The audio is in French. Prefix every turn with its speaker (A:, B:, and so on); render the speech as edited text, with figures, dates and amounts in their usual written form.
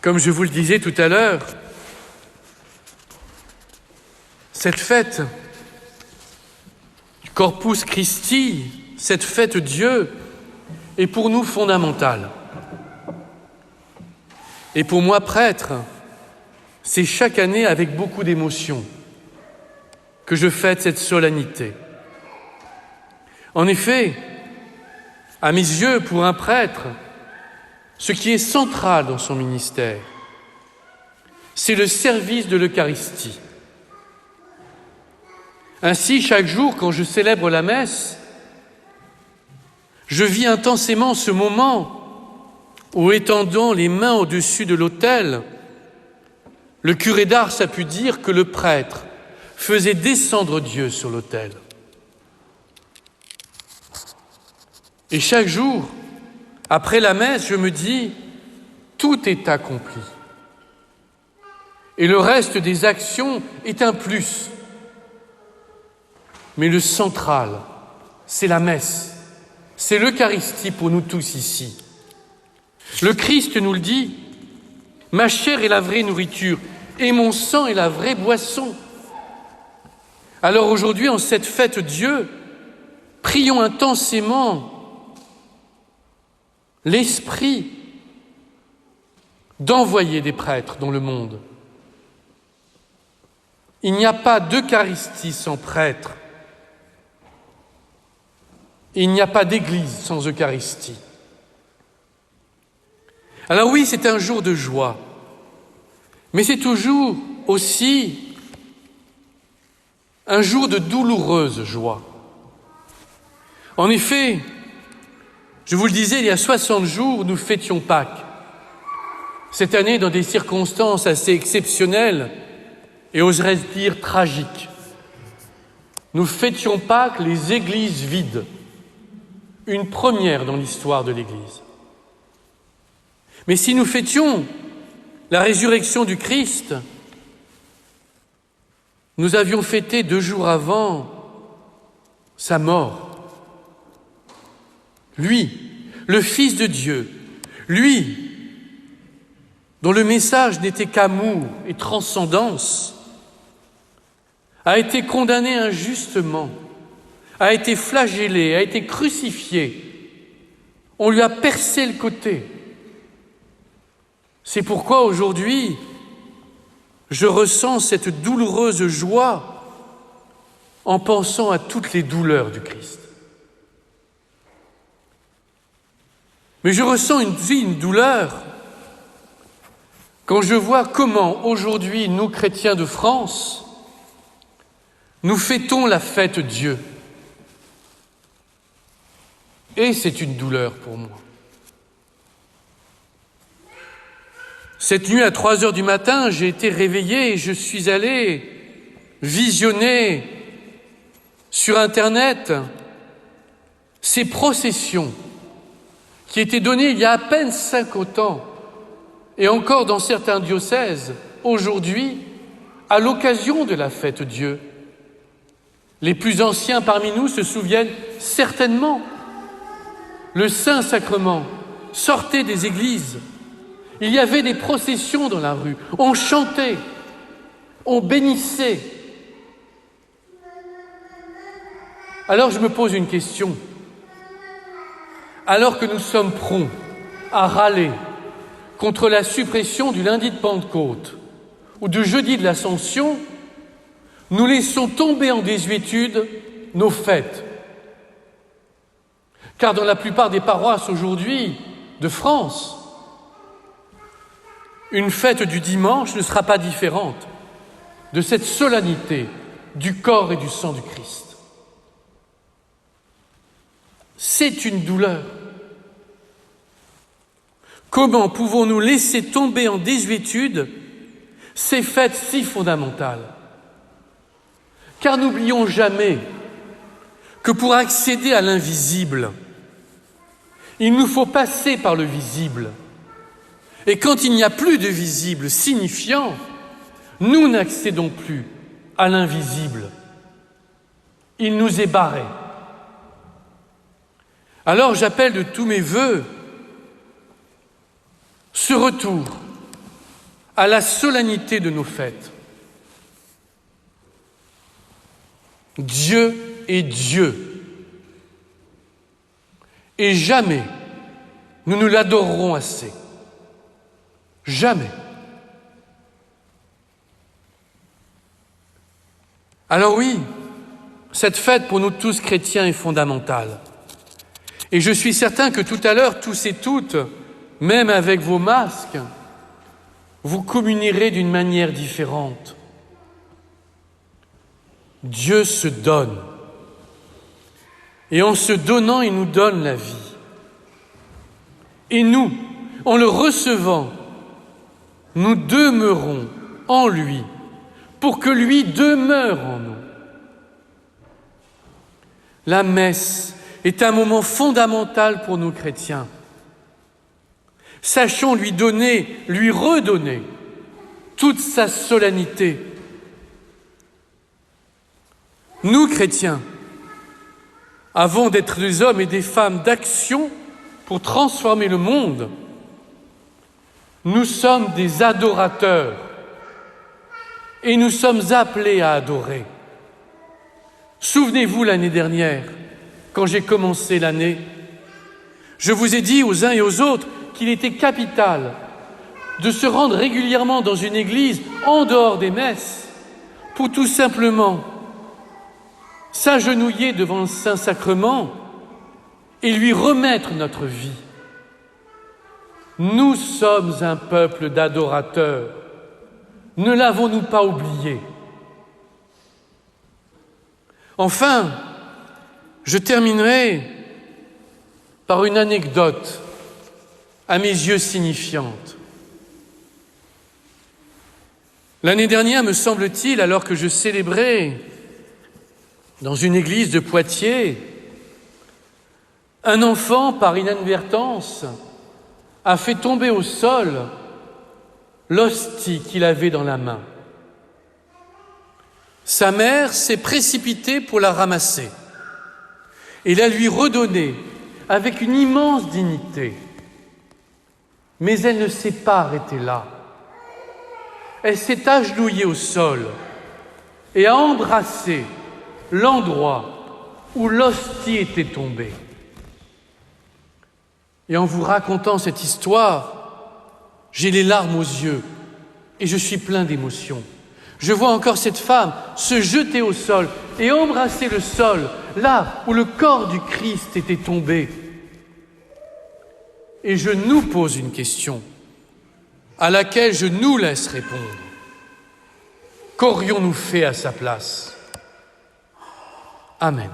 A: Comme je vous le disais tout à l'heure, cette fête du Corpus Christi, cette fête Dieu, est pour nous fondamentale. Et pour moi, prêtre, c'est chaque année avec beaucoup d'émotion que je fête cette solennité. En effet, à mes yeux, pour un prêtre, ce qui est central dans son ministère, c'est le service de l'Eucharistie. Ainsi, chaque jour, quand je célèbre la messe, je vis intensément ce moment où, étendant les mains au-dessus de l'autel, le curé d'Ars a pu dire que le prêtre faisait descendre Dieu sur l'autel. Et chaque jour, après la messe, je me dis, tout est accompli. Et le reste des actions est un plus. Mais le central, c'est la messe, c'est l'Eucharistie pour nous tous ici. Le Christ nous le dit, « Ma chair est la vraie nourriture et mon sang est la vraie boisson. » Alors aujourd'hui, en cette fête Dieu, prions intensément l'Esprit d'envoyer des prêtres dans le monde. Il n'y a pas d'Eucharistie sans prêtre. Il n'y a pas d'Église sans Eucharistie. Alors oui, c'est un jour de joie, mais c'est toujours aussi un jour de douloureuse joie. En effet, je vous le disais, il y a 60 jours, nous fêtions Pâques. Cette année, dans des circonstances assez exceptionnelles et oserais-je dire tragiques. Nous fêtions Pâques les églises vides. Une première dans l'histoire de l'Église. Mais si nous fêtions la résurrection du Christ, nous avions fêté 2 jours avant sa mort. Lui, le Fils de Dieu, lui, dont le message n'était qu'amour et transcendance, a été condamné injustement, a été flagellé, a été crucifié. On lui a percé le côté. C'est pourquoi aujourd'hui, je ressens cette douloureuse joie en pensant à toutes les douleurs du Christ. Mais je ressens une douleur quand je vois comment aujourd'hui, nous chrétiens de France, nous fêtons la fête Dieu. Et c'est une douleur pour moi. Cette nuit, à 3h du matin, j'ai été réveillé et je suis allé visionner sur Internet ces processions qui étaient données il y a à peine 50 ans, et encore dans certains diocèses, aujourd'hui, à l'occasion de la fête Dieu. Les plus anciens parmi nous se souviennent certainement. Le Saint-Sacrement sortait des églises. Il y avait des processions dans la rue. On chantait, on bénissait. Alors je me pose une question. Alors que nous sommes prompts à râler contre la suppression du lundi de Pentecôte ou du jeudi de l'Ascension, nous laissons tomber en désuétude nos fêtes. Car dans la plupart des paroisses aujourd'hui de France, une fête du dimanche ne sera pas différente de cette solennité du corps et du sang du Christ. C'est une douleur. Comment pouvons-nous laisser tomber en désuétude ces fêtes si fondamentales ? Car n'oublions jamais que pour accéder à l'invisible, il nous faut passer par le visible. Et quand il n'y a plus de visible signifiant, nous n'accédons plus à l'invisible. Il nous est barré. Alors j'appelle de tous mes vœux ce retour à la solennité de nos fêtes. Dieu est Dieu. Et jamais nous ne l'adorerons assez. Jamais. Alors oui, cette fête pour nous tous chrétiens est fondamentale. Et je suis certain que tout à l'heure, tous et toutes, même avec vos masques, vous communierez d'une manière différente. Dieu se donne. Et en se donnant, il nous donne la vie. Et nous, en le recevant, nous demeurons en lui, pour que lui demeure en nous. La messe est un moment fondamental pour nous chrétiens. Sachons lui donner, lui redonner toute sa solennité. Nous, chrétiens, avons d'être des hommes et des femmes d'action pour transformer le monde. Nous sommes des adorateurs et nous sommes appelés à adorer. Souvenez-vous l'année dernière, quand j'ai commencé l'année, je vous ai dit aux uns et aux autres qu'il était capital de se rendre régulièrement dans une église en dehors des messes pour tout simplement s'agenouiller devant le Saint-Sacrement et lui remettre notre vie. Nous sommes un peuple d'adorateurs. Ne l'avons-nous pas oublié? Enfin, je terminerai par une anecdote à mes yeux signifiante. L'année dernière, me semble-t-il, alors que je célébrais dans une église de Poitiers, un enfant, par inadvertance, a fait tomber au sol l'hostie qu'il avait dans la main. Sa mère s'est précipitée pour la ramasser et la lui redonner avec une immense dignité. Mais elle ne s'est pas arrêtée là. Elle s'est agenouillée au sol et a embrassé l'endroit où l'hostie était tombée. Et en vous racontant cette histoire, j'ai les larmes aux yeux et je suis plein d'émotions. Je vois encore cette femme se jeter au sol et embrasser le sol, là où le corps du Christ était tombé. Et je nous pose une question à laquelle je nous laisse répondre. Qu'aurions-nous fait à sa place? Amen.